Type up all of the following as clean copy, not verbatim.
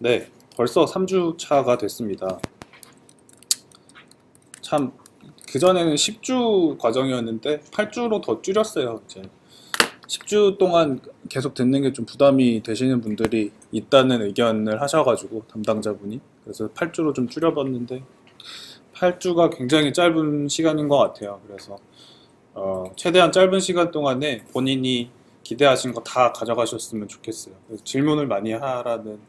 네, 벌써 3주 차가 됐습니다. 참, 그전에는 10주 과정이었는데 8주로 더 줄였어요. 이제 10주 동안 계속 듣는 게 좀 부담이 되시는 분들이 있다는 의견을 하셔가지고 담당자분이 그래서 8주로 좀 줄여봤는데 8주가 굉장히 짧은 시간인 것 같아요. 그래서 최대한 짧은 시간 동안에 본인이 기대하신 거 다 가져가셨으면 좋겠어요. 그래서 질문을 많이 하라는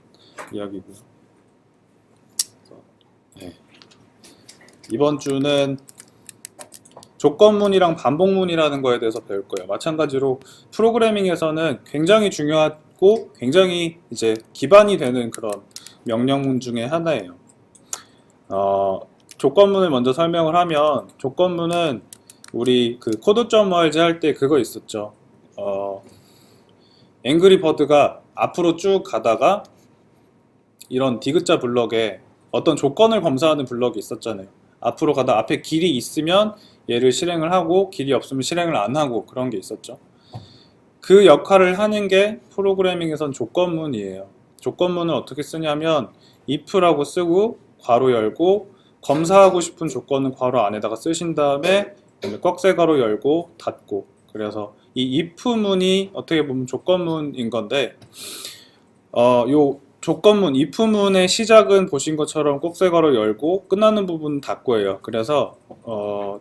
이야기고요. 그래서, 네. 이번 주는 조건문이랑 반복문이라는 거에 대해서 배울 거예요. 마찬가지로 프로그래밍에서는 굉장히 중요하고 굉장히 이제 기반이 되는 그런 명령문 중에 하나예요. 조건문을 먼저 설명을 하면 조건문은 우리 그 코드.org 할 때 그거 있었죠. 앵그리버드가 앞으로 쭉 가다가 이런 디귿자 블럭에 어떤 조건을 검사하는 블럭이 있었잖아요. 앞으로 가다 앞에 길이 있으면 얘를 실행을 하고 길이 없으면 실행을 안 하고 그런 게 있었죠. 그 역할을 하는 게 프로그래밍에선 조건문이에요. 조건문을 어떻게 쓰냐면 if라고 쓰고 괄호 열고 검사하고 싶은 조건은 괄호 안에다가 쓰신 다음에 꽉세 괄호 열고 닫고 그래서 이 if문이 어떻게 보면 조건문인 건데 요 조건문, if문의 시작은 보신 것처럼 꼭새괄호 열고 끝나는 부분은 닫고예요. 그래서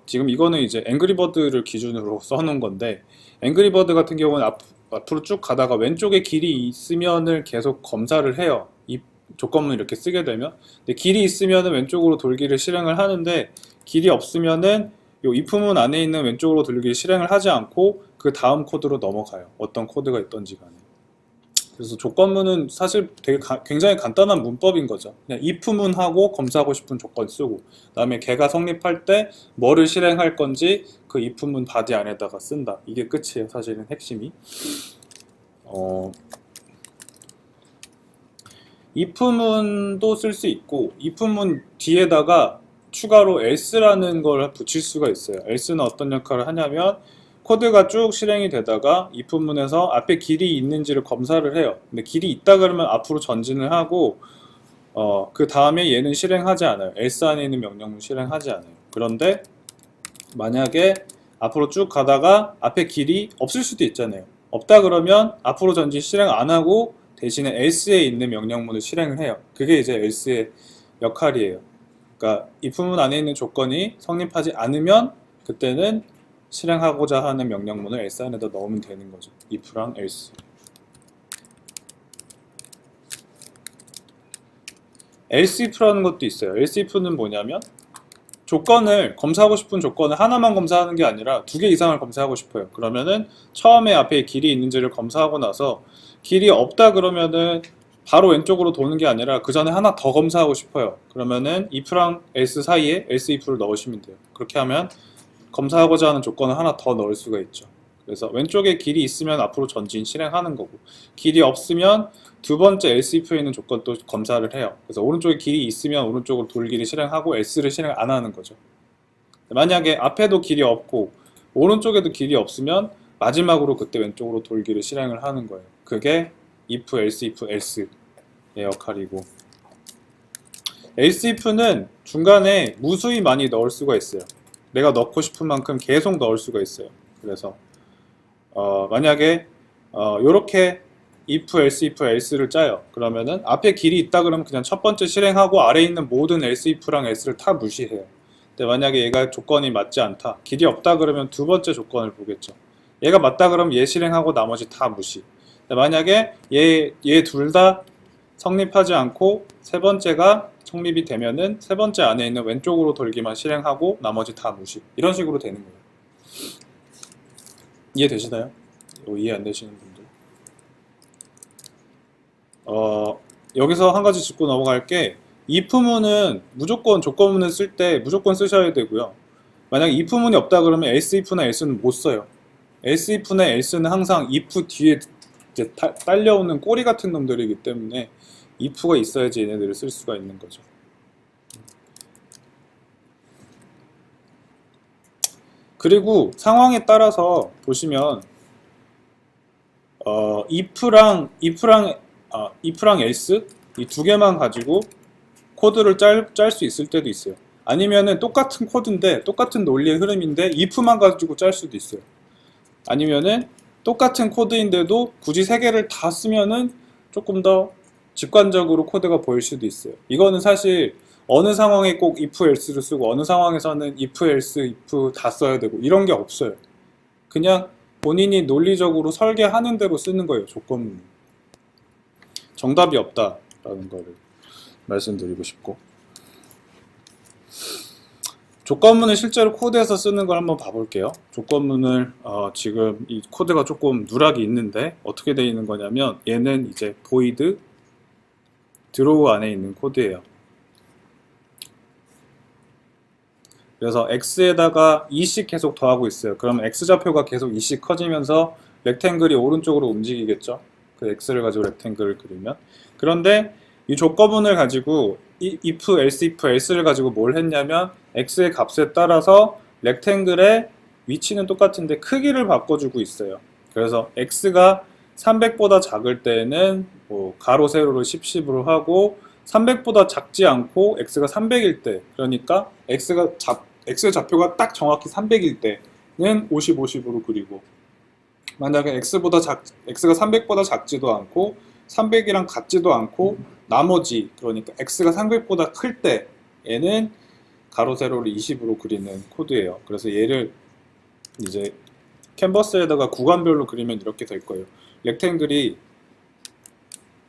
지금 이거는 이제 앵그리버드를 기준으로 써놓은 건데 앵그리버드 같은 경우는 앞으로 쭉 가다가 왼쪽에 길이 있으면을 계속 검사를 해요. 이 조건문 이렇게 쓰게 되면 근데 길이 있으면은 왼쪽으로 돌기를 실행을 하는데 길이 없으면은 요 if문 안에 있는 왼쪽으로 돌기를 실행을 하지 않고 그 다음 코드로 넘어가요. 어떤 코드가 있던지 간에. 그래서 조건문은 사실 되게 굉장히 간단한 문법인 거죠. 그냥 if문하고 검사하고 싶은 조건 쓰고 그다음에 걔가 성립할 때 뭐를 실행할 건지 그 if문 바디 안에다가 쓴다. 이게 끝이에요. 사실은 핵심이. if문도 쓸 수 있고 if문 뒤에다가 추가로 else라는 걸 붙일 수가 있어요. else는 어떤 역할을 하냐면 코드가 쭉 실행이 되다가 if문에서 앞에 길이 있는지를 검사를 해요. 근데 길이 있다 그러면 앞으로 전진을 하고 그 다음에 얘는 실행하지 않아요. else 안에 있는 명령문 실행하지 않아요. 그런데 만약에 앞으로 쭉 가다가 앞에 길이 없을 수도 있잖아요. 없다 그러면 앞으로 전진 실행 안 하고 대신에 else에 있는 명령문을 실행을 해요. 그게 이제 else의 역할이에요. 그러니까 if문 안에 있는 조건이 성립하지 않으면 그때는 실행하고자 하는 명령문을 else 안에다 넣으면 되는 거죠. if랑 else. else if라는 것도 있어요. else if는 뭐냐면 조건을 검사하고 싶은 조건을 하나만 검사하는 게 아니라 2개 이상을 검사하고 싶어요. 그러면은 처음에 앞에 길이 있는지를 검사하고 나서 길이 없다 그러면은 바로 왼쪽으로 도는 게 아니라 그 전에 하나 더 검사하고 싶어요. 그러면은 if랑 else 사이에 else if를 넣으시면 돼요. 그렇게 하면 검사하고자 하는 조건을 하나 더 넣을 수가 있죠. 그래서 왼쪽에 길이 있으면 앞으로 전진 실행하는 거고 길이 없으면 두 번째 else if에 있는 조건도 검사를 해요. 그래서 오른쪽에 길이 있으면 오른쪽으로 돌기를 실행하고 else를 실행 안 하는 거죠. 만약에 앞에도 길이 없고 오른쪽에도 길이 없으면 마지막으로 그때 왼쪽으로 돌기를 실행을 하는 거예요. 그게 if, else, if, else의 역할이고 else if는 중간에 무수히 많이 넣을 수가 있어요. 내가 넣고 싶은 만큼 계속 넣을 수가 있어요. 그래서 만약에 요렇게 if, else, if, else를 짜요. 그러면은 앞에 길이 있다 그러면 그냥 첫 번째 실행하고 아래에 있는 모든 else, if랑 else를 다 무시해요. 근데 만약에 얘가 조건이 맞지 않다. 길이 없다 그러면 두 번째 조건을 보겠죠. 얘가 맞다 그러면 얘 실행하고 나머지 다 무시. 근데 만약에 얘 둘 다 성립하지 않고 세 번째가 성립이 되면은 세 번째 안에 있는 왼쪽으로 돌기만 실행하고 나머지 다 무시. 이런 식으로 되는 거예요. 이해되시나요? 이해 안 되시는 분들. 여기서 한 가지 짚고 넘어갈 게 if문은 무조건 조건문을 쓸 때 무조건 쓰셔야 되고요. 만약에 if문이 없다 그러면 else if나 else는 못 써요. else if나 else는 항상 if 뒤에 이제 딸려오는 꼬리 같은 놈들이기 때문에 if가 있어야지 얘네들을 쓸 수가 있는 거죠. 그리고 상황에 따라서 보시면 if랑 else 이 두 개만 가지고 코드를 짤 수 있을 때도 있어요. 아니면은 똑같은 코드인데 똑같은 논리의 흐름인데 if만 가지고 짤 수도 있어요. 아니면은 똑같은 코드인데도 굳이 세 개를 다 쓰면은 조금 더 직관적으로 코드가 보일 수도 있어요. 이거는 사실 어느 상황에 꼭 if else를 쓰고 어느 상황에서는 if else if 다 써야 되고 이런 게 없어요. 그냥 본인이 논리적으로 설계하는 대로 쓰는 거예요. 조건문. 정답이 없다라는 거를 말씀드리고 싶고, 조건문을 실제로 코드에서 쓰는 걸 한번 봐볼게요. 조건문을 지금 이 코드가 조금 누락이 있는데 어떻게 되어 있는 거냐면, 얘는 이제 void draw 안에 있는 코드예요. 그래서 x에다가 2씩 계속 더하고 있어요. 그러면 x좌표가 계속 2씩 커지면서 렉탱글이 오른쪽으로 움직이겠죠. 그 x를 가지고 렉탱글을 그리면. 그런데 이 조건문을 가지고 if, else, if, else를 가지고 뭘 했냐면 x의 값에 따라서 렉탱글의 위치는 똑같은데 크기를 바꿔주고 있어요. 그래서 x가 300보다 작을 때는 뭐 가로 세로를 10, 10으로 하고 300보다 작지 않고 x가 300일 때, 그러니까 x의 좌표가 딱 정확히 300일 때는 50, 50으로 그리고, 만약에 x가 300보다 작지도 않고 300이랑 같지도 않고 나머지, 그러니까 x가 300보다 클 때에는 가로 세로를 20으로 그리는 코드예요. 그래서 얘를 이제 캔버스에다가 구간별로 그리면 이렇게 될 거예요. 렉탱글이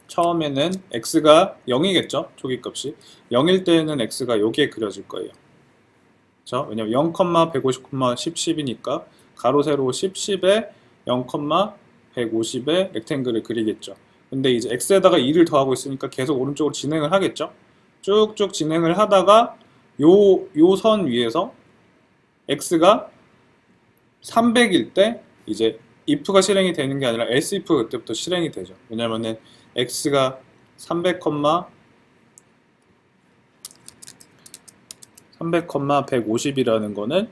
처음에는 x가 0이겠죠? 초기값이 0일 때에는 x가 여기에 그려질 거예요. 그렇죠? 왜냐면 0, 150, 10, 10이니까 가로 세로 10, 10에 0, 150에 렉탱글을 그리겠죠. 근데 이제 x에다가 2를 더하고 있으니까 계속 오른쪽으로 진행을 하겠죠. 쭉쭉 진행을 하다가 요 선 위에서 x가 300일 때 이제 if가 실행이 되는 게 아니라 else if 그때부터 실행이 되죠. 왜냐면은 x가 300,150이라는 거는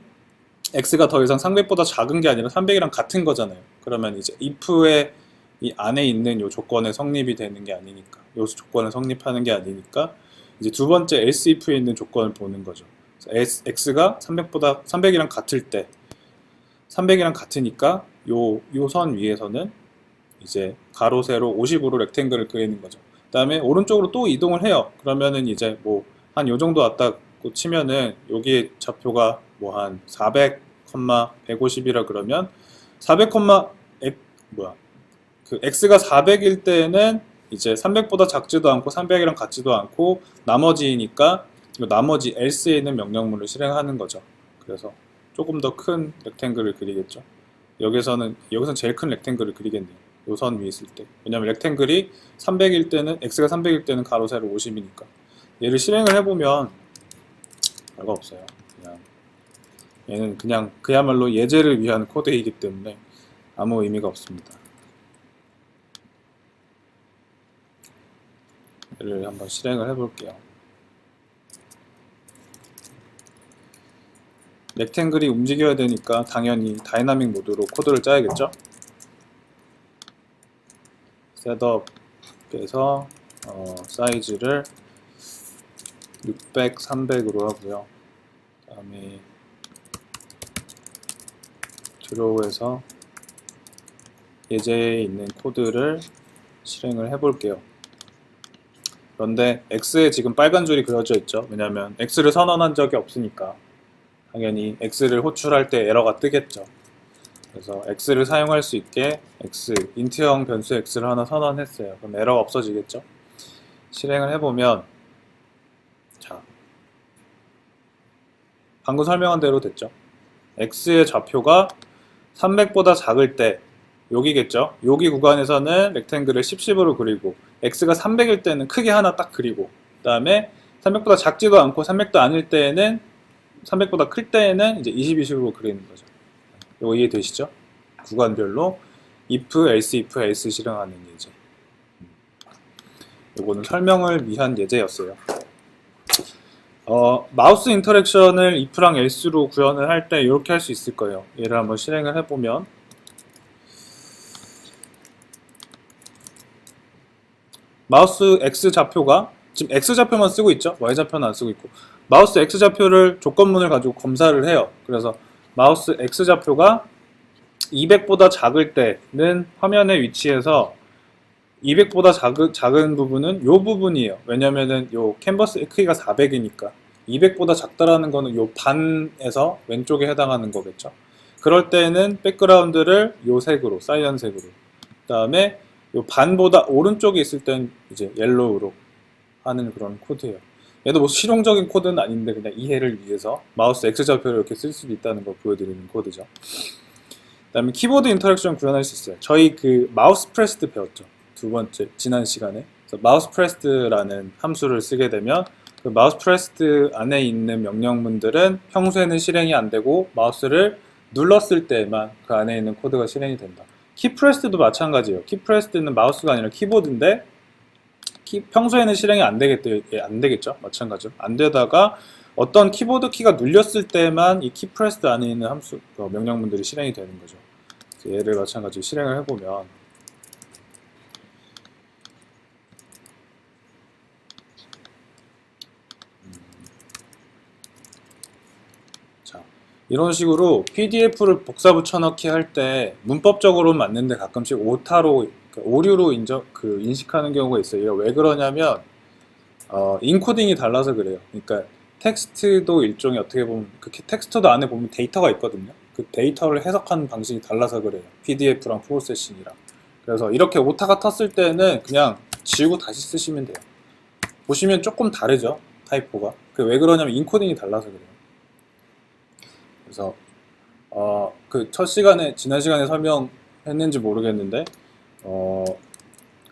x가 더 이상 300보다 작은 게 아니라 300이랑 같은 거잖아요. 그러면 이제 if의 이 안에 있는 요 조건의 성립이 되는 게 아니니까, 요 조건을 성립하는 게 아니니까 이제 두 번째 else if에 있는 조건을 보는 거죠. x가 300이랑 같을 때, 300이랑 같으니까 요 선 위에서는 이제 가로 세로 50으로 렉탱글을 그리는 거죠. 그 다음에 오른쪽으로 또 이동을 해요. 그러면은 이제 뭐 한 요 정도 왔다고 치면은 여기 좌표가 뭐 한 400, 150이라 그러면 400, 그 x가 400일 때는 이제 300보다 작지도 않고 300이랑 같지도 않고 나머지니까 나머지 else에 있는 명령문을 실행하는 거죠. 그래서 조금 더 큰 렉탱글을 그리겠죠. 여기서는 제일 큰 렉탱글을 그리겠네요. 요 선 위에 있을 때. 왜냐면 렉탱글이 300일 때는 x가 300일 때는 가로 세로 50이니까. 얘를 실행을 해보면 별거 없어요. 얘는 그냥 그야말로 예제를 위한 코드이기 때문에 아무 의미가 없습니다. 얘를 한번 실행을 해볼게요. 렉탱글이 움직여야 되니까 당연히 다이나믹 모드로 코드를 짜야겠죠. 셋업에서 사이즈를 600, 300으로 하고요. 그 다음에 드로우에서 예제에 있는 코드를 실행을 해볼게요. 그런데 X에 지금 빨간 줄이 그려져 있죠. 왜냐하면 X를 선언한 적이 없으니까 당연히 X를 호출할 때 에러가 뜨겠죠. 그래서 X를 사용할 수 있게 인트형 변수 X를 하나 선언했어요. 그럼 에러가 없어지겠죠. 실행을 해보면, 자, 방금 설명한 대로 됐죠. X의 좌표가 300보다 작을 때 여기겠죠. 여기 구간에서는 렉탱글을 10, 10으로 그리고 X가 300일 때는 크게 하나 딱 그리고, 그 다음에 300보다 작지도 않고 300도 아닐 때에는 300보다 클 때에는 이제 20, 20으로 그리는 거죠. 이거 이해되시죠? 구간별로 if, else 실행하는 예제. 이거는 설명을 위한 예제였어요. 마우스 인터랙션을 if랑 else로 구현을 할 때 이렇게 할 수 있을 거예요. 얘를 한번 실행을 해보면, 마우스 X좌표가 지금 X좌표만 쓰고 있죠. Y좌표는 안 쓰고 있고 마우스 X좌표를 조건문을 가지고 검사를 해요. 그래서 마우스 X좌표가 200보다 작을 때는 화면의 위치에서 200보다 작은 부분은 요 부분이에요. 왜냐면은 요 캔버스의 크기가 400이니까 200보다 작다라는 거는 요 반에서 왼쪽에 해당하는 거겠죠. 그럴 때는 백그라운드를 요 색으로, 사이언색으로, 그 다음에 요 반보다 오른쪽에 있을 땐 이제 옐로우로 하는 그런 코드예요. 얘도 뭐 실용적인 코드는 아닌데 그냥 이해를 위해서 마우스 X좌표를 이렇게 쓸 수도 있다는 걸 보여드리는 코드죠. 그 다음에 키보드 인터랙션 구현할 수 있어요. 저희 그 마우스 프레스드 배웠죠. 두 번째 지난 시간에. 그래서 마우스 프레스드라는 함수를 쓰게 되면 그 마우스 프레스드 안에 있는 명령문들은 평소에는 실행이 안 되고 마우스를 눌렀을 때만 그 안에 있는 코드가 실행이 된다. 키 프레스도 마찬가지예요. 키 프레스는 마우스가 아니라 키보드인데 평소에는 실행이 안 되겠죠. 마찬가지로 안 되다가 어떤 키보드 키가 눌렸을 때만 이 키 프레스드 안에 있는 함수 명령문들이 실행이 되는 거죠. 얘를 마찬가지로 실행을 해보면 자, 이런 식으로 PDF를 복사 붙여넣기 할 때 문법적으로 맞는데 가끔씩 오타로 오류로 인식하는 경우가 있어요. 왜 그러냐면 인코딩이 달라서 그래요. 그러니까 텍스트도 일종의 어떻게 보면 그 텍스트도 안에 보면 데이터가 있거든요. 그 데이터를 해석하는 방식이 달라서 그래요. PDF랑 프로세싱이랑. 그래서 이렇게 오타가 텄을 때는 그냥 지우고 다시 쓰시면 돼요. 보시면 조금 다르죠. 타이포가. 왜 그러냐면 인코딩이 달라서 그래요. 그래서 그 첫 시간에 지난 시간에 설명했는지 모르겠는데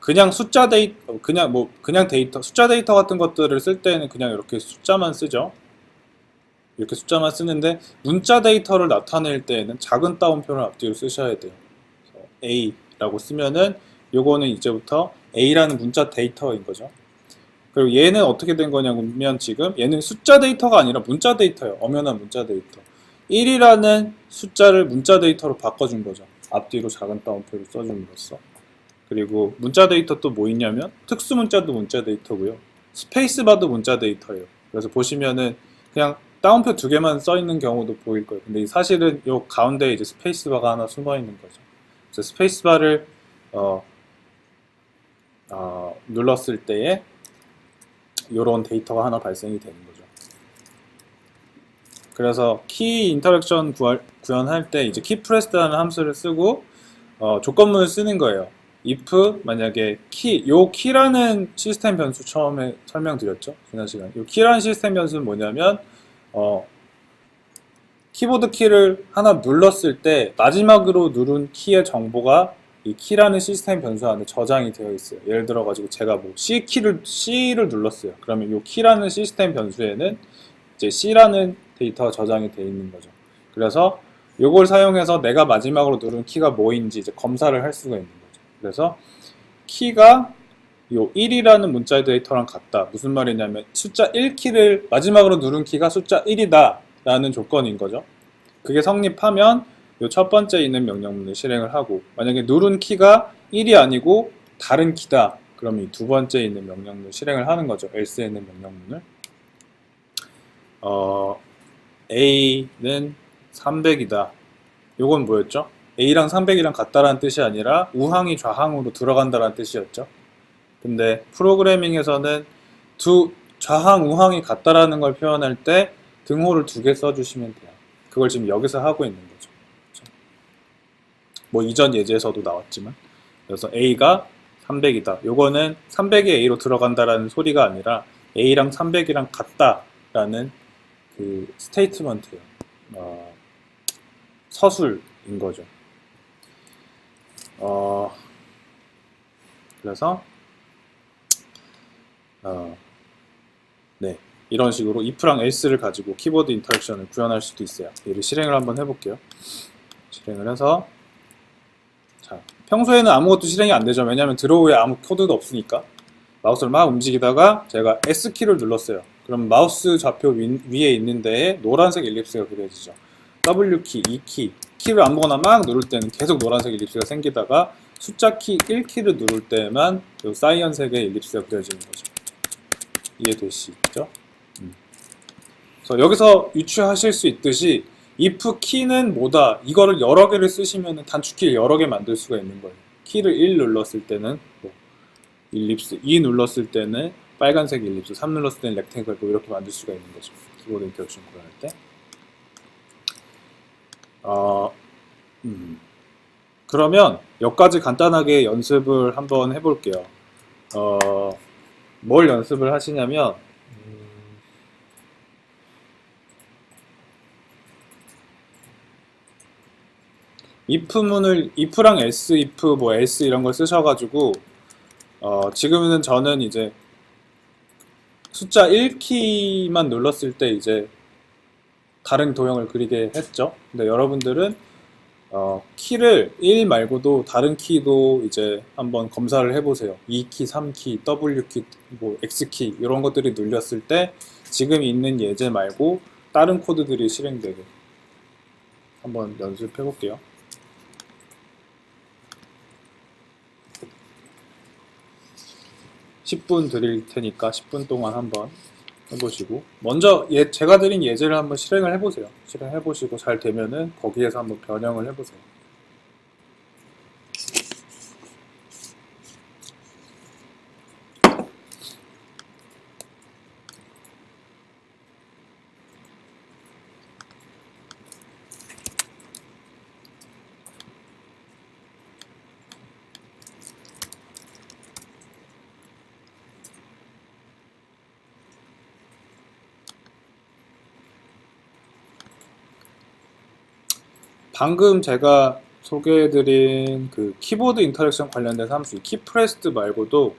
그냥 숫자 데이터 그냥 데이터 숫자 데이터 같은 것들을 쓸 때는 그냥 이렇게 숫자만 쓰죠. 이렇게 숫자만 쓰는데 문자 데이터를 나타낼 때에는 작은 따옴표를 앞뒤로 쓰셔야 돼요. 그래서 A라고 쓰면은 요거는 이제부터 A라는 문자 데이터인 거죠. 그리고 얘는 어떻게 된 거냐면 지금 얘는 숫자 데이터가 아니라 문자 데이터예요. 엄연한 문자 데이터. 1이라는 숫자를 문자 데이터로 바꿔준 거죠. 앞뒤로 작은 따옴표를 써줌으로써. 그리고 문자 데이터 또 뭐 있냐면 특수 문자도 문자 데이터고요. 스페이스바도 문자 데이터예요. 그래서 보시면은 그냥 따옴표 두 개만 써 있는 경우도 보일 거예요. 근데 사실은 요 가운데에 이제 스페이스바가 하나 숨어 있는 거죠. 그래서 스페이스바를 눌렀을 때에 요런 데이터가 하나 발생이 되는 거죠. 그래서 키 인터랙션 구현할 때 이제 키 프레스라는 함수를 쓰고 조건문을 쓰는 거예요. if 만약에 요 키라는 시스템 변수 처음에 설명드렸죠. 지난 시간에. 요 키라는 시스템 변수는 뭐냐면 키보드 키를 하나 눌렀을 때 마지막으로 누른 키의 정보가 이 키라는 시스템 변수 안에 저장이 되어 있어요. 예를 들어 가지고 제가 뭐 C를 눌렀어요. 그러면 요 키라는 시스템 변수에는 이제 C라는 데이터가 저장이 되어 있는 거죠. 그래서 요걸 사용해서 내가 마지막으로 누른 키가 뭐인지 이제 검사를 할 수가 있는 거죠. 그래서 키가 요 1이라는 문자 데이터랑 같다. 무슨 말이냐면 숫자 1키를 마지막으로 누른 키가 숫자 1이다 라는 조건인 거죠. 그게 성립하면 요 첫 번째 있는 명령문을 실행을 하고, 만약에 누른 키가 1이 아니고 다른 키다 그러면 이 두 번째 있는 명령문을 실행을 하는 거죠. else에 있는 명령문을. A는 300이다. 요건 뭐였죠? A랑 300이랑 같다라는 뜻이 아니라 우항이 좌항으로 들어간다라는 뜻이었죠. 근데 프로그래밍에서는 좌항, 우항이 같다라는 걸 표현할 때 등호를 두 개 써주시면 돼요. 그걸 지금 여기서 하고 있는 거죠. 그렇죠? 뭐 이전 예제에서도 나왔지만. 그래서 A가 300이다. 요거는 300이 A로 들어간다라는 소리가 아니라 A랑 300이랑 같다라는 그 스테이트먼트예요. 서술인 거죠. 그래서 네, 이런 식으로 if랑 else를 가지고 키보드 인터랙션을 구현할 수도 있어요. 얘를 실행을 한번 해볼게요. 실행을 해서 자, 평소에는 아무것도 실행이 안 되죠. 왜냐하면 드로우에 아무 코드도 없으니까. 마우스를 막 움직이다가 제가 S키를 눌렀어요. 그럼 마우스 좌표 위에 있는 데에 노란색 일립스가 그려지죠. W키, E키, 키를 아무거나 막 누를 때는 계속 노란색 일립스가 생기다가 숫자 키 1키를 누를 때만 이 사이언색의 일립스가 그려지는 거죠. 이해되시죠? 그래서 여기서 유추하실 수 있듯이 if 키는 뭐다 이거를 여러 개를 쓰시면 단축키를 여러 개 만들 수가 있는 거예요. 키를 1 눌렀을 때는 뭐 일립스, 2 눌렀을 때는 빨간색 일립스, 3 눌렀을 때는 렉탱글 뭐 이렇게 만들 수가 있는 거죠. 키보드 인터랙션 구현할 때. 그러면 여기까지 간단하게 연습을 한번 해볼게요. 뭘 연습을 하시냐면 if문을 if랑 else, if 뭐 else 이런 걸 쓰셔가지고 지금은 저는 이제 숫자 1키만 눌렀을 때 이제 다른 도형을 그리게 했죠. 근데 여러분들은 키를 1 말고도 다른 키도 이제 한번 검사를 해보세요. 2키, 3키, W키, 뭐 X키 이런 것들이 눌렸을 때 지금 있는 예제 말고 다른 코드들이 실행되게 한번 연습해 볼게요. 10분 드릴 테니까 10분 동안 한번 해보시고 먼저 제가 드린 예제를 한번 실행을 해보세요. 실행해보시고 잘 되면은 거기에서 한번 변형을 해보세요. 방금 제가 소개해드린 그 키보드 인터랙션 관련된 함수, 키프레스드 말고도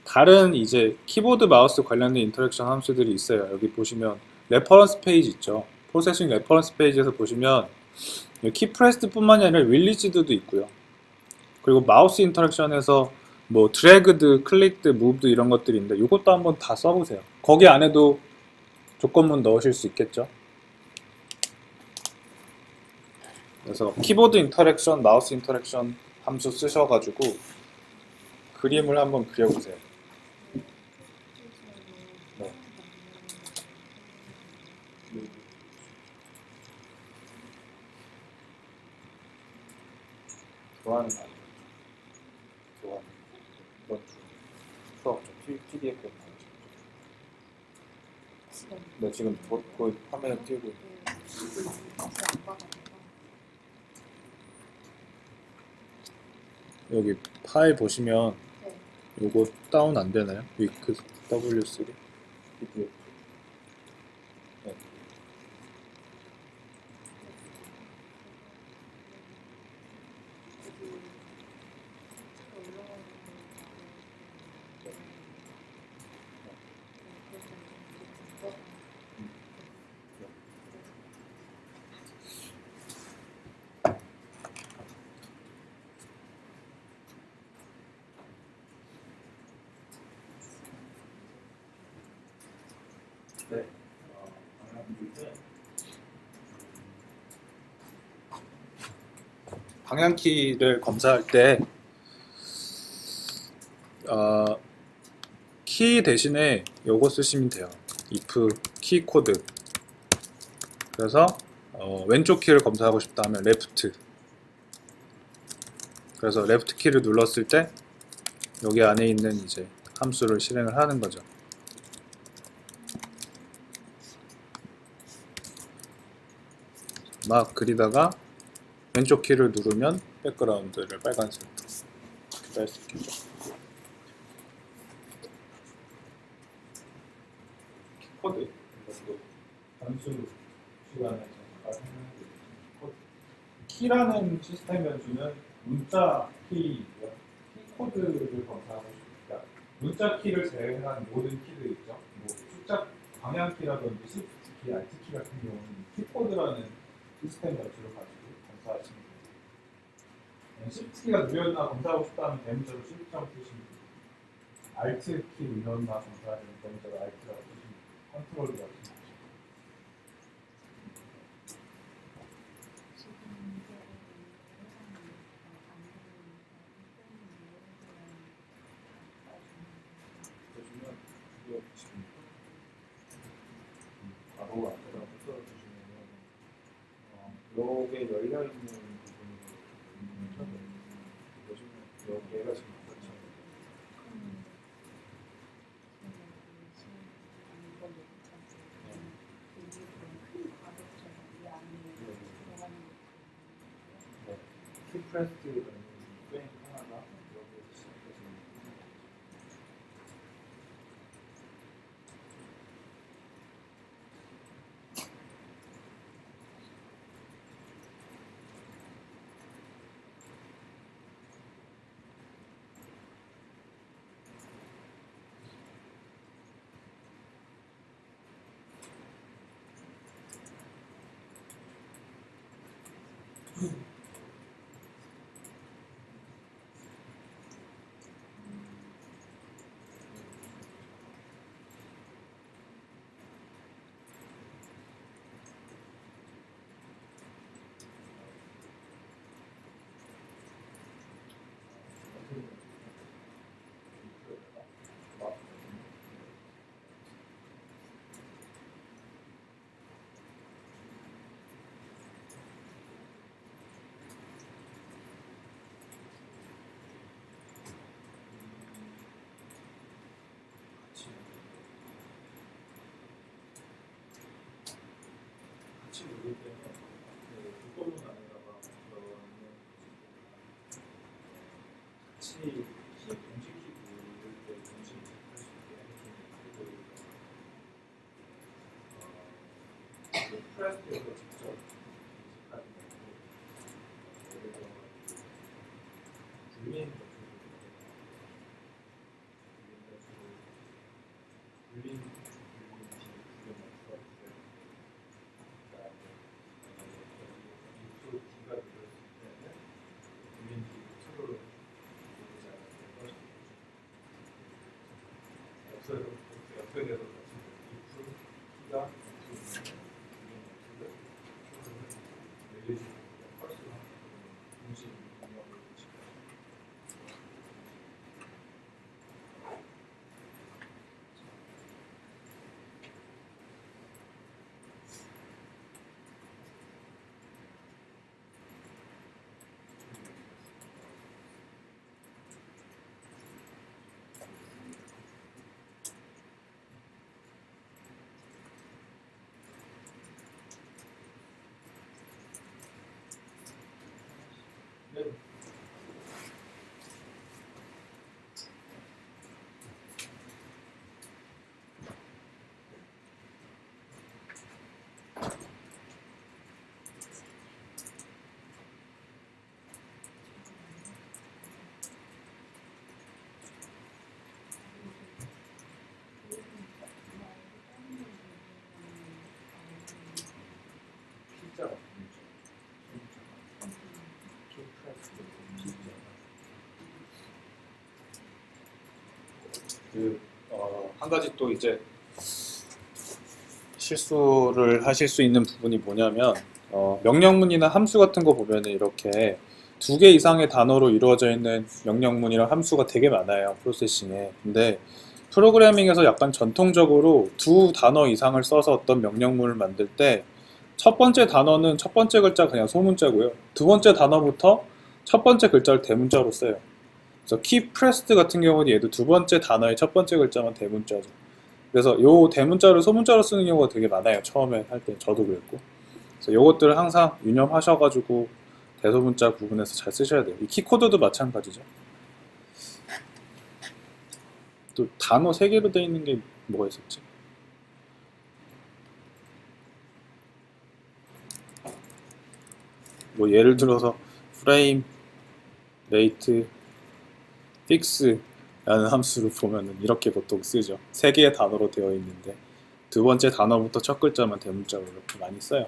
다른 이제 키보드 마우스 관련된 인터랙션 함수들이 있어요. 여기 보시면 레퍼런스 페이지 있죠. 프로세싱 레퍼런스 페이지에서 보시면 키프레스드 뿐만이 아니라 릴리지드도 있고요. 그리고 마우스 인터랙션에서 뭐 드래그드, 클릭드, 무브드 이런 것들이 있는데 이것도 한번 다 써보세요. 거기 안에도 조건문 넣으실 수 있겠죠. 그래서 키보드 인터랙션, 마우스 인터랙션 함수 쓰셔가지고 그림을 한번 그려보세요. 네. 좋아하는 거 아니에요? 좋아하는 이번 주 수업 좀 PDF 네, 지금 거의 화면에 띄우고 여기 파일 보시면 요거 다운 안 되나요? 위크 W3 PDF. 네. 네. 방향키를 검사할 때 키 대신에 요거 쓰시면 돼요. if 키 코드. 그래서 왼쪽 키를 검사하고 싶다 하면 left. 그래서 left 키를 눌렀을 때 여기 안에 있는 이제 함수를 실행을 하는 거죠. 막 그리다가 왼쪽 키를 누르면 백그라운드를 빨간색으로 뺄 수 있겠죠. 코드 이것도 단수 시간에 키라는 시스템 연주는 문자 키이고요. 키 코드를 검사하고 싶으니까 문자 키를 제외한 모든 키들 있죠. 뭐 숫자 방향키라든지 시프트 키, 알트 키 같은 경우는 키 코드라는 시스템 연주를 가지고 검사하시면 됩니다. 시프트 키가 느렸나 검사하고 싶다면 대문자로 시프트라고 쓰시면 됩니다. 알트 키 느렸나 검사하면 대문자로 알트라고 쓰시면 됩니다. 컨트롤이라고 쓰시면 됩니다. 요게 열려 있는 부분이 보시면 여기가 지금 그렇죠. 키프레스트 프레임 하나가 여기에서 시작해서 같이 누를 때는 두 번은 안에다가 넣는 같이 동시키 누를 때 동시 인식할 수 있게 해주는 그리고 프레스에서 직접 인식하는 거고 예를 들어 불린 불린 옆에서 키가 네. 피자가 한 가지 또 이제 실수를 하실 수 있는 부분이 뭐냐면 명령문이나 함수 같은 거 보면은 이렇게 두 개 이상의 단어로 이루어져 있는 명령문이랑 함수가 되게 많아요, 프로세싱에. 근데 프로그래밍에서 약간 전통적으로 두 단어 이상을 써서 어떤 명령문을 만들 때 첫 번째 단어는 첫 번째 글자 그냥 소문자고요. 두 번째 단어부터 첫 번째 글자를 대문자로 써요. 그래서 key pressed 같은 경우는 얘도 두 번째 단어의 첫 번째 글자만 대문자죠. 그래서 요 대문자를 소문자로 쓰는 경우가 되게 많아요. 처음에 할 때 저도 그랬고. 그래서 요것들을 항상 유념하셔가지고 대소문자 구분해서 잘 쓰셔야 돼요. 이 키코드도 마찬가지죠. 또 단어 3개로 되어 있는 게 뭐가 있었지? 뭐 예를 들어서 프레임, 레이트, 픽스라는 함수를 보면은 이렇게 보통 쓰죠. 3개의 단어로 되어 있는데 두 번째 단어부터 첫 글자만 대문자로 이렇게 많이 써요.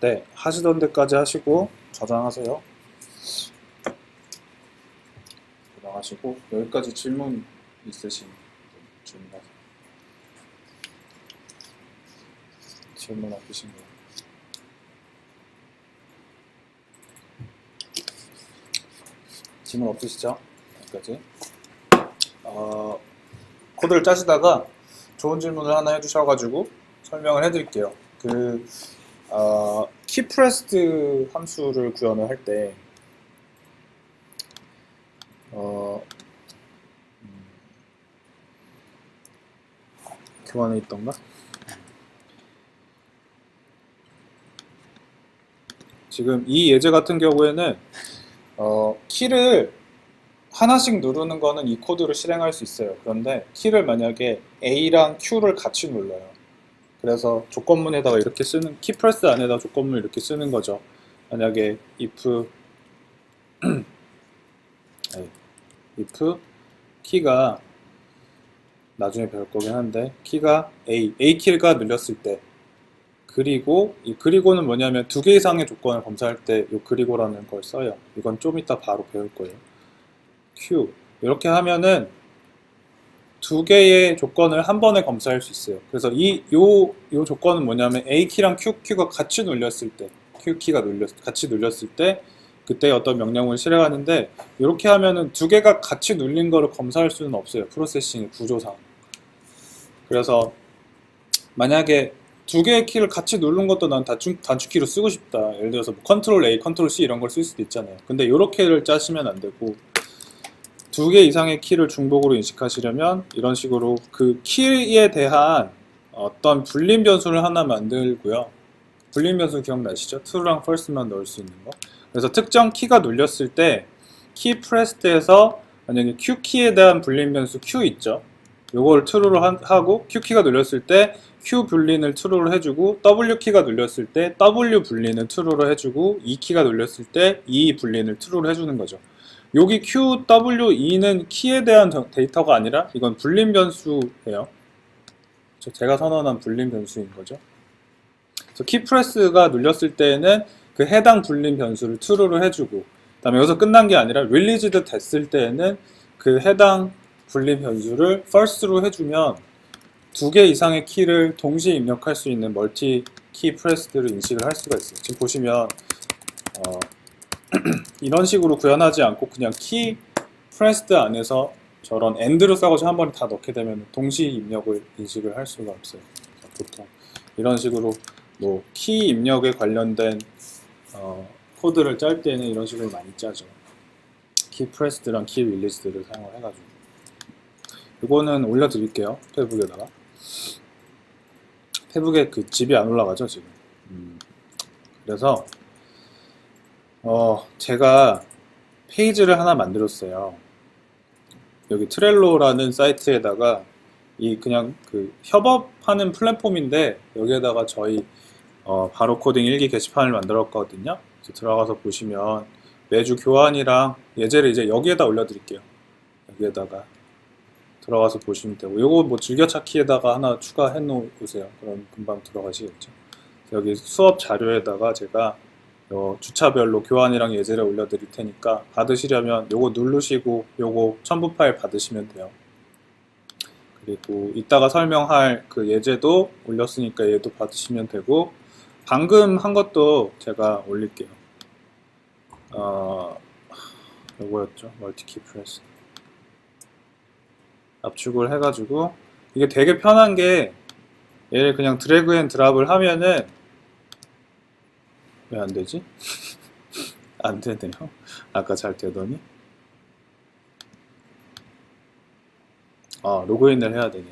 네, 하시던 데까지 하시고 저장하세요. 저장하시고 여기까지 질문 있으신 분 질문하세요. 질문 없으신 분. 질문 없으시죠? 여기까지. 코드를 짜시다가 좋은 질문을 하나 해주셔가지고 설명을 해드릴게요. 키프레스트 함수를 구현을 할 때, 교환에 있던가? 지금 이 예제 같은 경우에는 키를 하나씩 누르는 거는 이 코드로 실행할 수 있어요. 그런데 키를 만약에 A랑 Q를 같이 눌러요. 그래서 조건문에다가 이렇게 쓰는, 키프레스 안에다 조건문을 이렇게 쓰는 거죠. 만약에 if 키가 나중에 배울 거긴 한데 키가 A키가 눌렸을 때, 그리고 이 그리고는 뭐냐면 두 개 이상의 조건을 검사할 때 이 그리고라는 걸 써요. 이건 좀 이따 바로 배울 거예요. Q 이렇게 하면은 두 개의 조건을 한 번에 검사할 수 있어요. 그래서 요 조건은 뭐냐면 A키랑 Q키가 같이 눌렸을 때, Q키가 같이 눌렸을 때 그때 어떤 명령을 실행하는데, 이렇게 하면은 두 개가 같이 눌린 거를 검사할 수는 없어요. 프로세싱의 구조상. 그래서 만약에 두 개의 키를 같이 누른 것도 난 단축키로 쓰고 싶다. 예를 들어서 뭐 컨트롤 A, 컨트롤 C 이런 걸 쓸 수도 있잖아요. 근데 이렇게를 짜시면 안 되고, 두 개 이상의 키를 중복으로 인식하시려면 이런 식으로 그 키에 대한 어떤 불림 변수를 하나 만들고요. 불림 변수 기억나시죠? true랑 false만 넣을 수 있는 거. 그래서 특정 키가 눌렸을 때 키 프레스트에서 만약에 Q키에 대한 불림 변수 Q 있죠? 요걸 true로 하고, Q키가 눌렸을 때 Q 불린을 true로 해주고, W키가 눌렸을 때 W 불린을 true로 해주고, E키가 눌렸을 때 E 불린을 true로 해주는 거죠. 여기 Q, W, E는 키에 대한 데이터가 아니라 이건 불림 변수예요. 제가 선언한 불림 변수인 거죠. 그래서 키 프레스가 눌렸을 때에는 그 해당 불림 변수를 true로 해주고, 그 다음에 여기서 끝난 게 아니라 released 됐을 때에는 그 해당 불림 변수를 false로 해주면 두 개 이상의 키를 동시에 입력할 수 있는 멀티 키 프레스를 인식을 할 수가 있어요. 지금 보시면 이런 식으로 구현하지 않고 그냥 키 프레스트 안에서 저런 AND를 써가지고 한 번에 다 넣게 되면 동시 입력을 인식을 할 수가 없어요. 보통 이런 식으로 뭐 키 입력에 관련된 코드를 짤 때는 이런 식으로 많이 짜죠. 키 프레스트랑 키 릴리스를 사용을 해가지고. 이거는 올려드릴게요. 페북에다가. 페북에 그 집이 안 올라가죠 지금. 그래서 제가 페이지를 하나 만들었어요. 여기 트렐로라는 사이트에다가 이 그냥 그 협업하는 플랫폼인데, 여기에다가 저희 바로 코딩 일기 게시판을 만들었거든요. 그래서 들어가서 보시면 매주 교환이랑 예제를 이제 여기에다 올려드릴게요. 여기에다가 들어가서 보시면 되고, 요거 뭐 즐겨찾기에다가 하나 추가해 놓으세요. 그럼 금방 들어가시겠죠. 여기 수업 자료에다가 제가 주차별로 교환이랑 예제를 올려드릴 테니까 받으시려면 요거 누르시고 요거 첨부 파일 받으시면 돼요. 그리고 이따가 설명할 그 예제도 올렸으니까 얘도 받으시면 되고, 방금 한 것도 제가 올릴게요. 요거였죠. 멀티키 프레스. 압축을 해가지고, 이게 되게 편한 게 얘를 그냥 드래그 앤 드랍을 하면은, 왜 안 되지? 안 되네요. 아까 잘 되더니. 로그인을 해야 되네.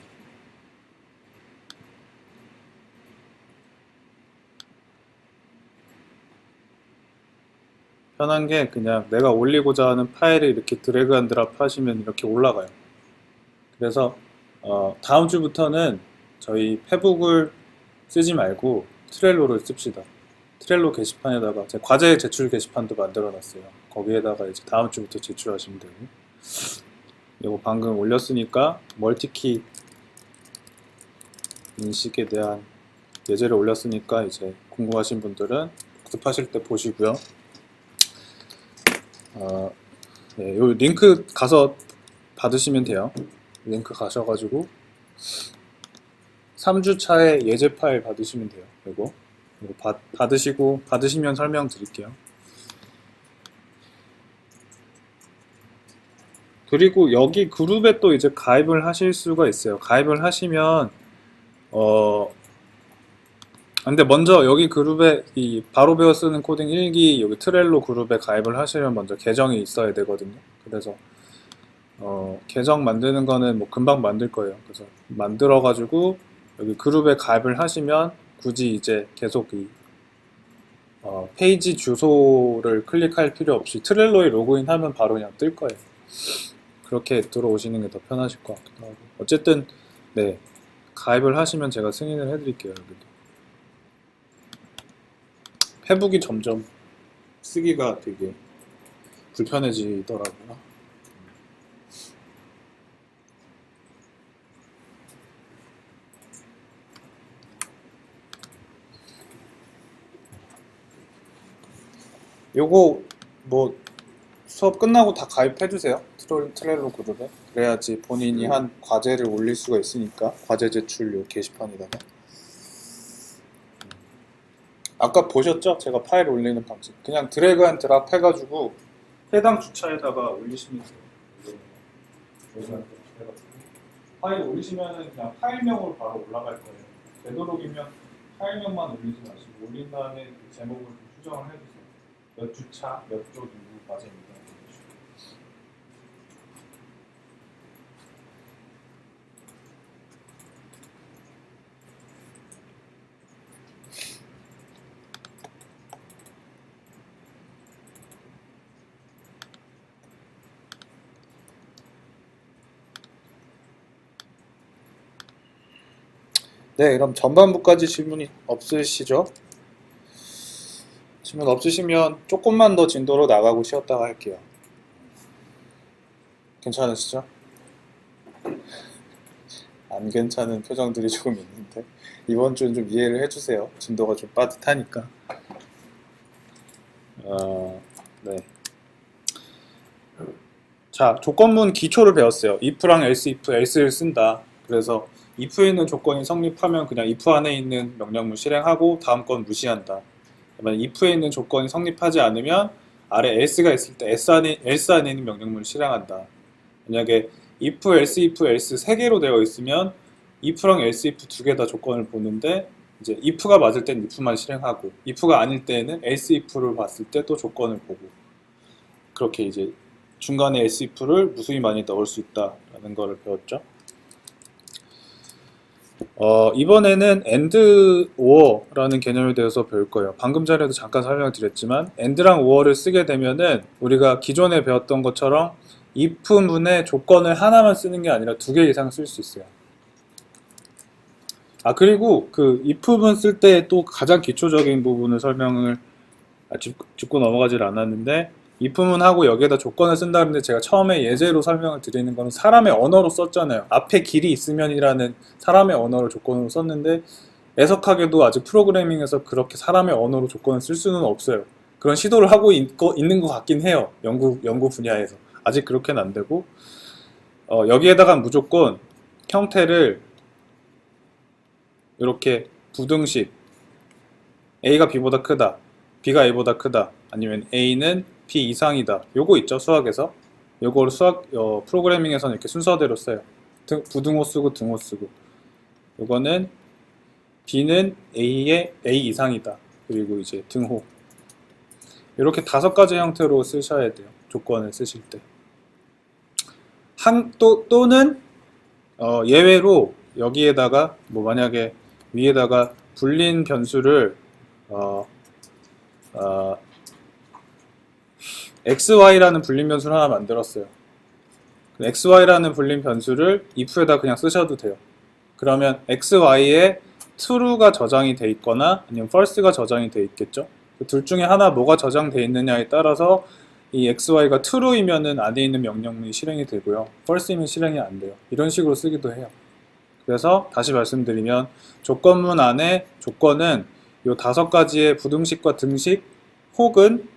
편한 게 그냥 내가 올리고자 하는 파일을 이렇게 드래그 앤 드랍 하시면 이렇게 올라가요. 그래서 다음 주부터는 저희 페북을 쓰지 말고 트렐로를 씁시다. 트렐로 게시판에다가 제 과제 제출 게시판도 만들어 놨어요. 거기에다가 이제 다음 주부터 제출하시면 되고, 이거 방금 올렸으니까 멀티키 인식에 대한 예제를 올렸으니까 이제 궁금하신 분들은 복습하실 때 보시고요. 네, 요 링크 가서 받으시면 돼요. 링크 가셔가지고 3주차에 예제 파일 받으시면 돼요. 이거 받으시면 설명 드릴게요. 그리고 여기 그룹에 또 이제 가입을 하실 수가 있어요. 가입을 하시면 근데 먼저 여기 그룹에 이 바로 배워 쓰는 코딩 1기 여기 트렐로 그룹에 가입을 하시면 먼저 계정이 있어야 되거든요. 그래서 계정 만드는 거는 뭐 금방 만들 거예요. 그래서 만들어 가지고 여기 그룹에 가입을 하시면 굳이 이제 계속 이 페이지 주소를 클릭할 필요 없이 트렐로에 로그인하면 바로 그냥 뜰 거예요. 그렇게 들어오시는 게 더 편하실 것 같기도 하고. 어쨌든 네, 가입을 하시면 제가 승인을 해드릴게요. 여기도. 페북이 점점 쓰기가 되게 불편해지더라고요. 요거 뭐 수업 끝나고 다 가입해주세요. 트렐로 그룹에. 그래야지 본인이 한 과제를 올릴 수가 있으니까. 과제 제출 요 게시판에다가. 아까 보셨죠? 제가 파일 올리는 방식. 그냥 드래그 앤 드랍 해가지고 해당 주차에다가 올리시면 돼요. 파일 올리시면은 그냥 파일명으로 바로 올라갈 거예요. 되도록이면 파일명만 올리지 마시고 올린 다음에 그 제목을 좀 수정을 해주세요. 몇 주차, 몇 조 누구 과제입니다. 네, 그럼 전반부까지 질문이 없으시죠? 질문 없으시면 조금만 더 진도로 나가고 쉬었다가 할게요. 괜찮으시죠? 안 괜찮은 표정들이 조금 있는데 이번 주는 좀 이해를 해주세요. 진도가 좀 빠듯하니까. 네. 자, 조건문 기초를 배웠어요. if랑 else, if, else를 쓴다. 그래서 if에 있는 조건이 성립하면 그냥 if 안에 있는 명령문 실행하고 다음 건 무시한다. 그러면 if에 있는 조건이 성립하지 않으면 아래 else가 있을 때 else 안에 있는 명령문을 실행한다. 만약에 if, else, if, else 3개로 되어 있으면 if랑 else, if 2개 다 조건을 보는데 이제 if가 맞을 때는 if만 실행하고 if가 아닐 때는 else, if를 봤을 때 또 조건을 보고 그렇게 이제 중간에 else, if를 무수히 많이 넣을 수 있다라는 거를 배웠죠. 이번에는 and or라는 개념에 대해서 배울 거예요. 방금 전에도 잠깐 설명드렸지만 and랑 or를 쓰게 되면은 우리가 기존에 배웠던 것처럼 if문의 조건을 하나만 쓰는 게 아니라 2개 이상 쓸 수 있어요. 그리고 그 if문 쓸 때 또 가장 기초적인 부분을 설명을 짚고 넘어가질 않았는데 if문하고 여기에다 조건을 쓴다는데 제가 처음에 예제로 설명을 드리는 거는 사람의 언어로 썼잖아요. 앞에 길이 있으면이라는 사람의 언어를 조건으로 썼는데 애석하게도 아직 프로그래밍에서 그렇게 사람의 언어로 조건을 쓸 수는 없어요. 그런 시도를 하고 있는 것 같긴 해요. 연구 분야에서. 아직 그렇게는 안 되고 여기에다가 무조건 형태를 이렇게 부등식 A가 B보다 크다, B가 A보다 크다, 아니면 A는 B 이상이다. 요거 있죠, 수학에서. 요거를 프로그래밍에서는 이렇게 순서대로 써요. 부등호 쓰고 등호 쓰고. 요거는 B는 A의 A 이상이다. 그리고 이제 등호. 이렇게 5가지 형태로 쓰셔야 돼요. 조건을 쓰실 때. 또는 예외로 여기에다가 뭐 만약에 위에다가 불린 변수를 xy라는 불린 변수를 하나 만들었어요. xy라는 불린 변수를 if에다 그냥 쓰셔도 돼요. 그러면 xy에 true가 저장이 돼 있거나 아니면 false가 저장이 돼 있겠죠. 둘 중에 하나 뭐가 저장돼 있느냐에 따라서 이 xy가 true이면은 안에 있는 명령문이 실행이 되고요. false이면 실행이 안 돼요. 이런 식으로 쓰기도 해요. 그래서 다시 말씀드리면 조건문 안에 조건은 요 5가지의 부등식과 등식 혹은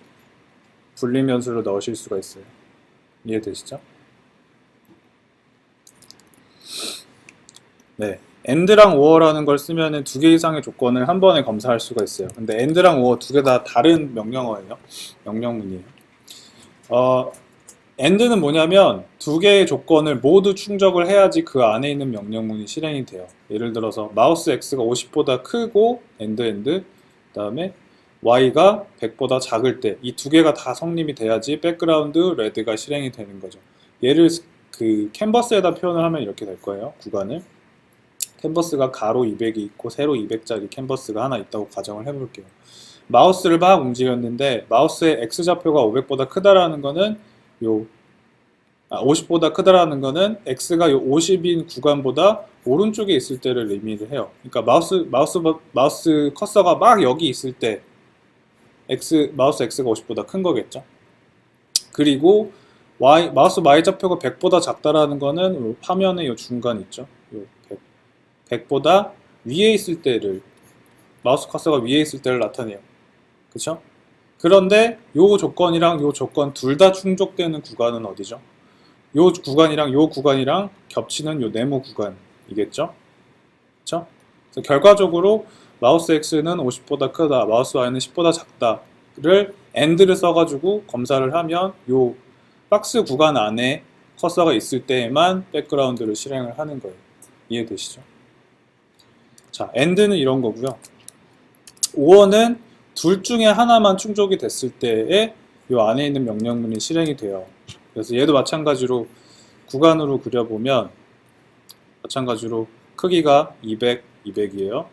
분리면수를 넣으실 수가 있어요. 이해되시죠? 네. AND랑 OR라는 걸 쓰면은 2개 이상의 조건을 한 번에 검사할 수가 있어요. 근데 AND랑 OR 2개 다 다른 명령어예요. 명령문이에요. AND는 뭐냐면 2개의 조건을 모두 충족을 해야지 그 안에 있는 명령문이 실행이 돼요. 예를 들어서 마우스 X가 50보다 크고 AND 그다음에 Y가 100보다 작을 때 이 2개가 다 성립이 돼야지 백그라운드 레드가 실행이 되는 거죠. 얘를 그 캔버스에다 표현을 하면 이렇게 될 거예요. 구간을. 캔버스가 가로 200이 있고 세로 200짜리 캔버스가 하나 있다고 가정을 해볼게요. 마우스를 막 움직였는데 마우스의 X좌표가 500보다 크다라는 거는 50보다 크다라는 거는 X가 50인 구간보다 오른쪽에 있을 때를 의미를 해요. 그러니까 마우스 커서가 막 여기 있을 때 마우스 X가 50보다 큰 거겠죠. 그리고 마우스 Y좌표가 100보다 작다라는 거는 화면의 요 중간 있죠. 100보다 위에 있을 때를 마우스 커서가 위에 있을 때를 나타내요. 그쵸? 그런데 요 조건이랑 요 조건 둘 다 충족되는 구간은 어디죠? 요 구간이랑 요 구간이랑 겹치는 요 네모 구간이겠죠? 그쵸? 그래서 결과적으로 마우스 X는 50보다 크다, 마우스 Y는 10보다 작다를 AND를 써가지고 검사를 하면 요 박스 구간 안에 커서가 있을 때에만 백그라운드를 실행을 하는 거예요. 이해되시죠? 자, AND는 이런 거고요. OR는 둘 중에 하나만 충족이 됐을 때에 이 안에 있는 명령문이 실행이 돼요. 그래서 얘도 마찬가지로 구간으로 그려보면 마찬가지로 크기가 200이에요.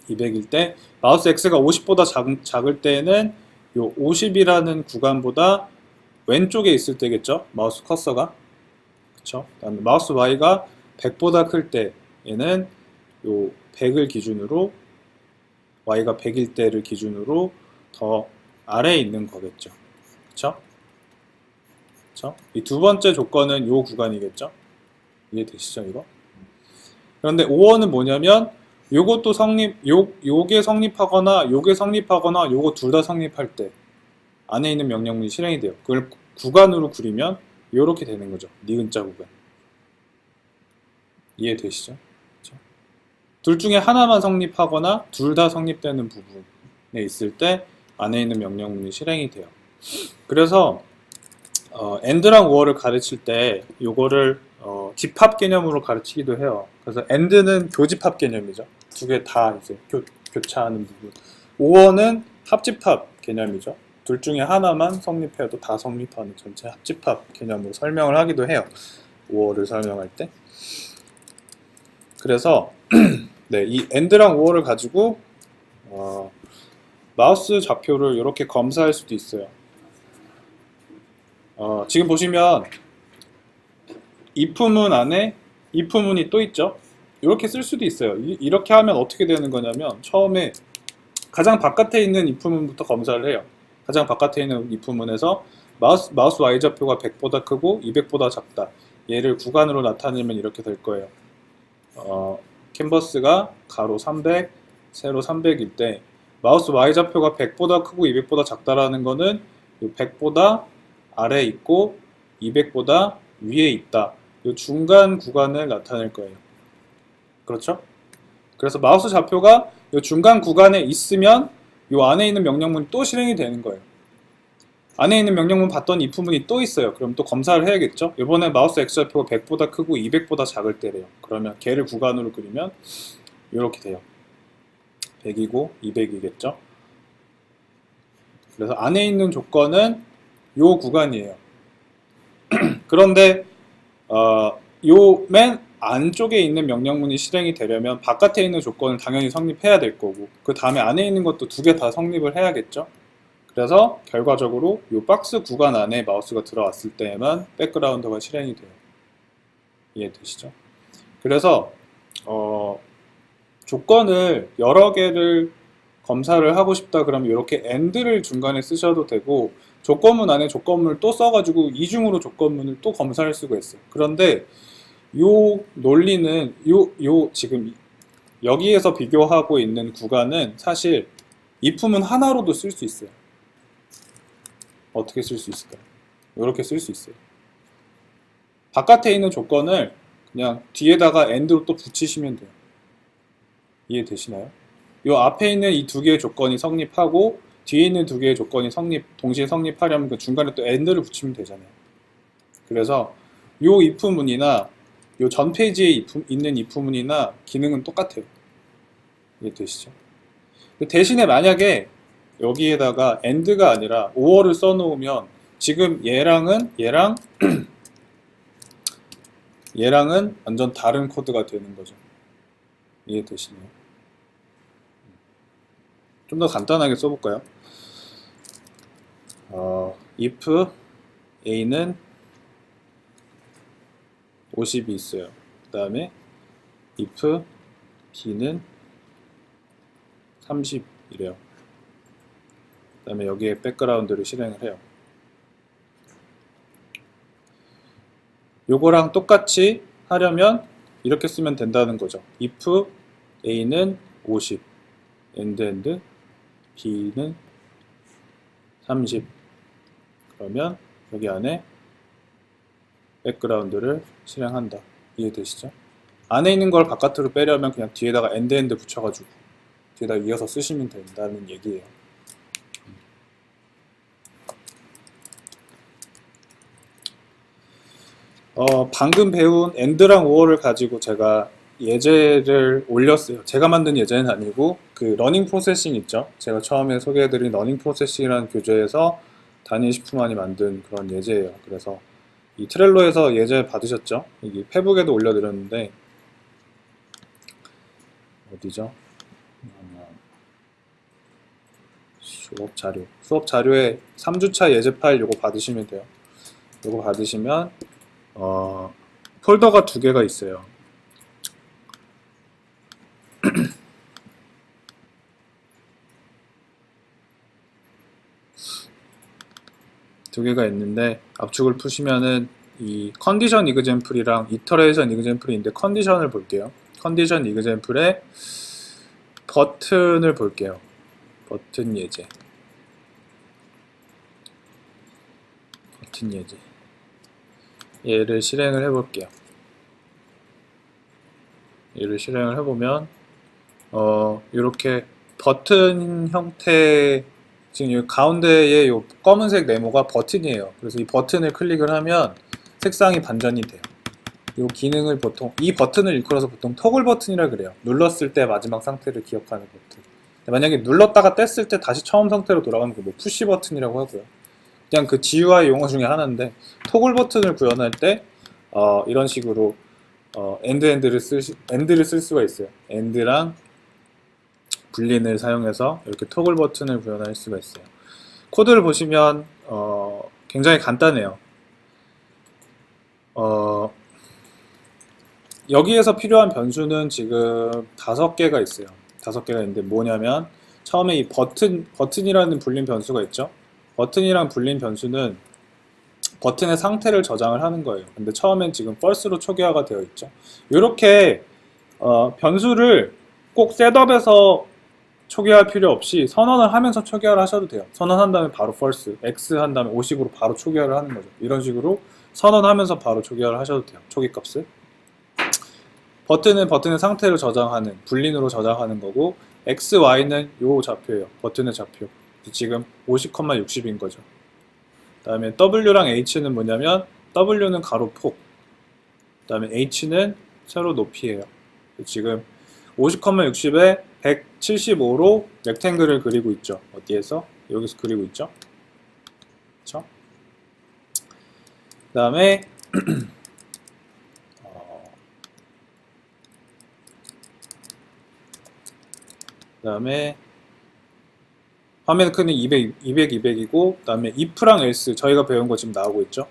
200일 때 마우스 X가 50보다 작을 때는 이 50이라는 구간보다 왼쪽에 있을 때겠죠. 마우스 커서가. 그쵸? 그다음에 마우스 Y가 100보다 클 때에는 요 100을 기준으로 Y가 100일 때를 기준으로 더 아래에 있는 거겠죠. 그쵸? 그쵸? 이 두 번째 조건은 요 구간이겠죠? 이해되시죠, 이거? 그런데 5원은 뭐냐면 요것도 요게 성립하거나 요게 성립하거나 요거 둘 다 성립할 때 안에 있는 명령문이 실행이 돼요. 그걸 구간으로 그리면 요렇게 되는 거죠. 니은자 구간. 이해되시죠? 둘 중에 하나만 성립하거나 둘 다 성립되는 부분에 있을 때 안에 있는 명령문이 실행이 돼요. 그래서 AND랑 OR를 가르칠 때 요거를 집합 개념으로 가르치기도 해요. 그래서 AND는 교집합 개념이죠. 두 개 다 이제 교차하는 부분. OR는 합집합 개념이죠. 둘 중에 하나만 성립해도 다 성립하는 전체 합집합 개념으로 설명을 하기도 해요. OR를 설명할 때. 그래서 네, 이 AND랑 OR를 가지고 마우스 좌표를 이렇게 검사할 수도 있어요. 지금 보시면 if문 안에 if문이 또 있죠. 이렇게 쓸 수도 있어요. 이렇게 하면 어떻게 되는 거냐면 처음에 가장 바깥에 있는 if문부터 검사를 해요. 가장 바깥에 있는 if문에서 마우스 Y좌표가 100보다 크고 200보다 작다. 얘를 구간으로 나타내면 이렇게 될 거예요. 캔버스가 가로 300, 세로 300일 때 마우스 Y좌표가 100보다 크고 200보다 작다라는 거는 100보다 아래에 있고 200보다 위에 있다. 이 중간 구간을 나타낼 거예요. 그렇죠? 그래서 마우스 좌표가 이 중간 구간에 있으면 이 안에 있는 명령문이 또 실행이 되는 거예요. 안에 있는 명령문 봤던 if문이 또 있어요. 그럼 또 검사를 해야겠죠? 이번에 마우스 X좌표가 100보다 크고 200보다 작을 때래요. 그러면 걔를 구간으로 그리면 이렇게 돼요. 100이고 200이겠죠? 그래서 안에 있는 조건은 요 구간이에요. 그런데 요 맨 안쪽에 있는 명령문이 실행이 되려면 바깥에 있는 조건을 당연히 성립해야 될 거고 그 다음에 안에 있는 것도 두 개 다 성립을 해야겠죠? 그래서 결과적으로 이 박스 구간 안에 마우스가 들어왔을 때에만 백그라운드가 실행이 돼요. 이해되시죠? 그래서 조건을 여러 개를 검사를 하고 싶다 그러면 이렇게 AND를 중간에 쓰셔도 되고 조건문 안에 조건문을 또 써가지고 이중으로 조건문을 또 검사할 수가 있어요. 그런데 요 논리는 지금 여기에서 비교하고 있는 구간은 사실 if문 하나로도 쓸 수 있어요. 어떻게 쓸 수 있을까요? 이렇게 쓸 수 있어요. 바깥에 있는 조건을 그냥 뒤에다가 AND로 또 붙이시면 돼요. 이해되시나요? 요 앞에 있는 이 두 개의 조건이 성립하고 뒤에 있는 두 개의 조건이 동시에 성립하려면 그 중간에 또 AND를 붙이면 되잖아요. 그래서 요 if문이나 요 전 페이지에 있는 if문이나 기능은 똑같아요. 이해되시죠? 대신에 만약에 여기에다가 AND가 아니라 OR을 써놓으면 지금 얘랑은 완전 다른 코드가 되는 거죠. 이해되시나요? 좀 더 간단하게 써볼까요? if a는 50이 있어요. 그 다음에 if b는 30이래요. 그 다음에 여기에 백그라운드를 실행을 해요. 요거랑 똑같이 하려면 이렇게 쓰면 된다는 거죠. if a는 50 and b는 30. 그러면 여기 안에 백그라운드를 실행한다. 이해되시죠? 안에 있는 걸 바깥으로 빼려면 그냥 뒤에다가 end 붙여가지고 뒤에다 이어서 쓰시면 된다는 얘기예요. 방금 배운 AND랑 OR을 가지고 제가 예제를 올렸어요. 제가 만든 예제는 아니고 그 러닝 프로세싱 있죠? 제가 처음에 소개해드린 러닝 프로세싱이라는 교재에서 다니엘시프만이 만든 그런 예제예요. 그래서 이 트렐로에서 예제 받으셨죠? 여기 페북에도 올려드렸는데 어디죠? 수업 자료에 3주차 예제 파일 요거 받으시면 돼요. 요거 받으시면 폴더가 두 개가 있어요. 두 개가 있는데 압축을 푸시면은 이 컨디션 이그젬플이랑 이터레이션 이그젬플인데 컨디션을 볼게요. 컨디션 이그젬플에 버튼을 볼게요. 버튼 예제. 버튼 예제. 얘를 실행을 해볼게요. 얘를 실행을 해보면 이렇게 버튼 형태 지금 여기 가운데에 이 검은색 네모가 버튼이에요. 그래서 이 버튼을 클릭을 하면 색상이 반전이 돼요. 이 기능을 이 버튼을 일컬어서 보통 토글 버튼이라 그래요. 눌렀을 때 마지막 상태를 기억하는 버튼. 만약에 눌렀다가 뗐을 때 다시 처음 상태로 돌아가는 거 푸시 버튼이라고 하고요. 그냥 그 GUI 용어 중에 하나인데 토글 버튼을 구현할 때 이런 식으로 엔드를 쓸 수가 있어요. 엔드랑 불린을 사용해서 이렇게 토글 버튼을 구현할 수가 있어요. 코드를 보시면 굉장히 간단해요. 여기에서 필요한 변수는 지금 5개가 있어요. 5개가 있는데 뭐냐면 처음에 이 버튼이라는 불린 변수가 있죠. 버튼이랑 불린 변수는 버튼의 상태를 저장을 하는 거예요. 근데 처음엔 지금 false로 초기화가 되어 있죠. 이렇게 변수를 꼭 셋업에서 초기화할 필요 없이 선언을 하면서 초기화를 하셔도 돼요. 선언한 다음에 바로 false, x 한 다음에 50으로 바로 초기화를 하는 거죠. 이런 식으로 선언하면서 바로 초기화를 하셔도 돼요. 초기 값을. 버튼은 버튼의 상태를 저장하는, 불린으로 저장하는 거고 x, y는 요 좌표예요. 버튼의 좌표. 지금 50,60인 거죠. 그 다음에 w랑 h는 뭐냐면 w는 가로 폭, 그 다음에 h는 세로 높이예요. 지금 50,60에 175로 렉탱글을 그리고 있죠. 어디에서? 여기서 그리고 있죠. 그쵸? 그 다음에 화면 크기는 200이고 그 다음에 if랑 else 저희가 배운 거 지금 나오고 있죠.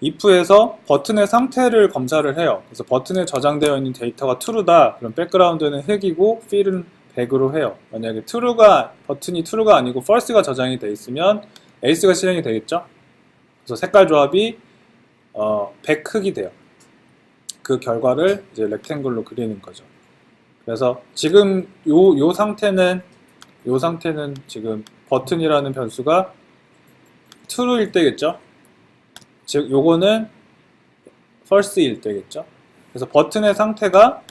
if에서 버튼의 상태를 검사를 해요. 그래서 버튼에 저장되어 있는 데이터가 true다. 그럼 백그라운드는 흑이고 fill은 100으로 해요. 만약에 버튼이 true가 아니고 false가 저장이 되어 있으면 else가 실행이 되겠죠. 그래서 색깔 조합이 100 흑이 돼요. 그 결과를 이제 렉탱글로 그리는 거죠. 그래서 지금 요 상태는 지금 버튼이라는 변수가 true일 때겠죠. 즉 요거는 false일 때겠죠. 그래서 버튼의 상태가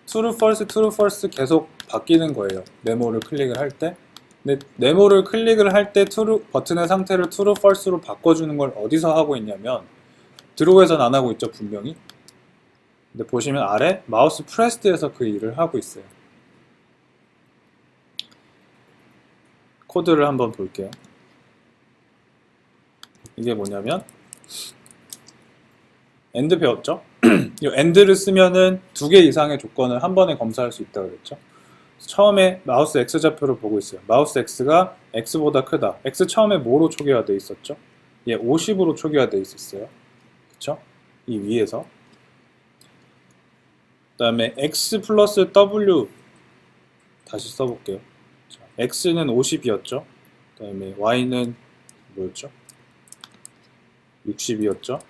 true, false 계속 바뀌는 거예요. 네모를 클릭을 할 때. 근데 네모를 클릭을 할 때 버튼의 상태를 true, false로 바꿔주는 걸 어디서 하고 있냐면 드로우에서는 안 하고 있죠, 분명히. 근데 보시면 아래 마우스 프레스드에서 그 일을 하고 있어요. 코드를 한번 볼게요. 이게 뭐냐면 AND 배웠죠? 이 AND를 쓰면은 2개 이상의 조건을 한 번에 검사할 수 있다고 그랬죠? 처음에 마우스 X 좌표를 보고 있어요. 마우스 X가 X보다 크다. X 처음에 뭐로 초기화되어 있었죠? 얘 50으로 초기화되어 있었어요. 그쵸? 이 위에서. 그 다음에 X 플러스 W 다시 써볼게요. 자, X는 50이었죠? 그 다음에 Y는 뭐였죠? 60이었죠?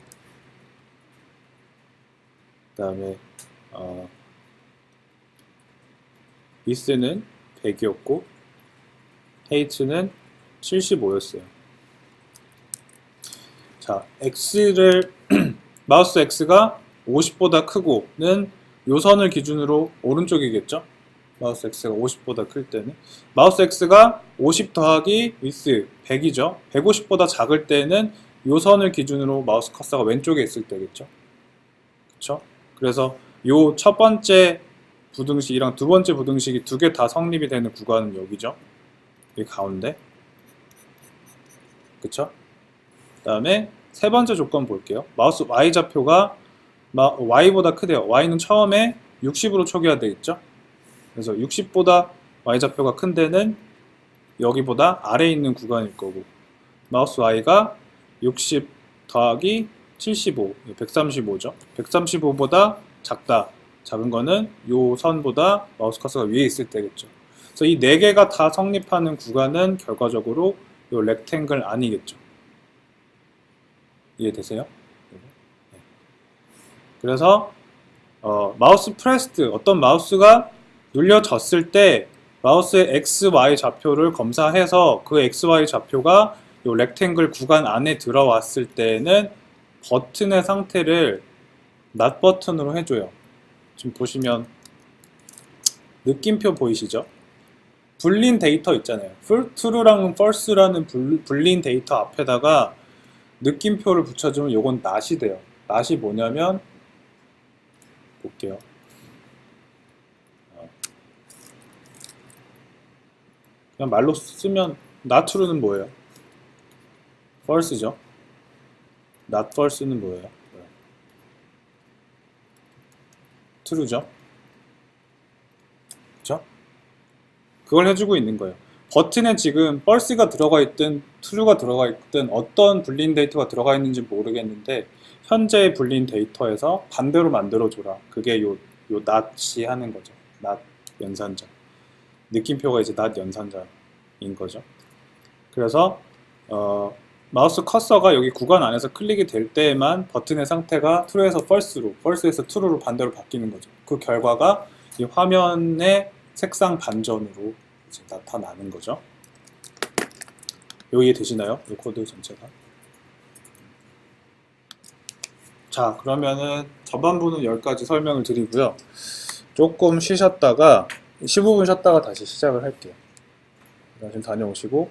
그 다음에 width는 100이었고 height는 75였어요. 자, X를 마우스 X가 50보다 크고는 요 선을 기준으로 오른쪽이겠죠? 마우스 X가 50보다 클 때는 마우스 X가 50 더하기 width 100이죠? 150보다 작을 때는 요 선을 기준으로 마우스 커서가 왼쪽에 있을 때겠죠? 그쵸? 그래서 요 첫 번째 부등식이랑 두 번째 부등식이 두 개 다 성립이 되는 구간은 여기죠? 이 가운데. 그쵸? 그 다음에 세 번째 조건 볼게요. 마우스 Y 좌표가 Y보다 크대요. Y는 처음에 60으로 초기화되어 있죠? 그래서 60보다 Y 좌표가 큰 데는 여기보다 아래에 있는 구간일 거고, 마우스 Y가 60 더하기 75, 135죠. 135보다 작다. 작은 거는 요 선보다 마우스 커서가 위에 있을 때겠죠. 그래서 이 네 개가 다 성립하는 구간은 결과적으로 요 렉탱글 아니겠죠. 이해되세요? 네. 그래서 마우스 프레스드, 어떤 마우스가 눌려졌을 때 마우스의 XY 좌표를 검사해서 그 XY 좌표가 요 렉탱글 구간 안에 들어왔을 때는 버튼의 상태를 not 버튼으로 해줘요. 지금 보시면 느낌표 보이시죠? 불린 데이터 있잖아요. true랑 false라는 불린 데이터 앞에다가 느낌표를 붙여주면 요건 not이 돼요. not이 뭐냐면 볼게요. 그냥 말로 쓰면 not true는 뭐예요? false죠. not false는 뭐예요? true죠. 그쵸? 그걸 해주고 있는 거예요. 버튼에 지금 false가 들어가 있든 true가 들어가 있든 어떤 불린 데이터가 들어가 있는지 모르겠는데 현재 불린 데이터에서 반대로 만들어줘라. 그게 요 not이 하는 거죠. not 연산자. 느낌표가 이제 not 연산자인 거죠. 그래서 마우스 커서가 여기 구간 안에서 클릭이 될 때에만 버튼의 상태가 true에서 false로, false에서 true로 반대로 바뀌는 거죠. 그 결과가 이 화면의 색상 반전으로 이제 나타나는 거죠. 여기 되시나요? 이 코드 전체가. 자, 그러면은 전반부는 여기까지 설명을 드리고요. 조금 쉬셨다가 15분 쉬었다가 다시 시작을 할게요. 좀 다녀오시고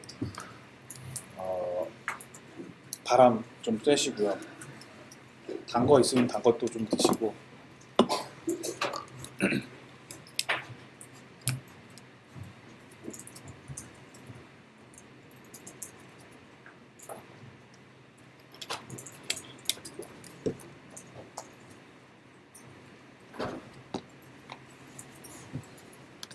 바람 좀 쐬시고요. 단 거 있으면 단 것도 좀 드시고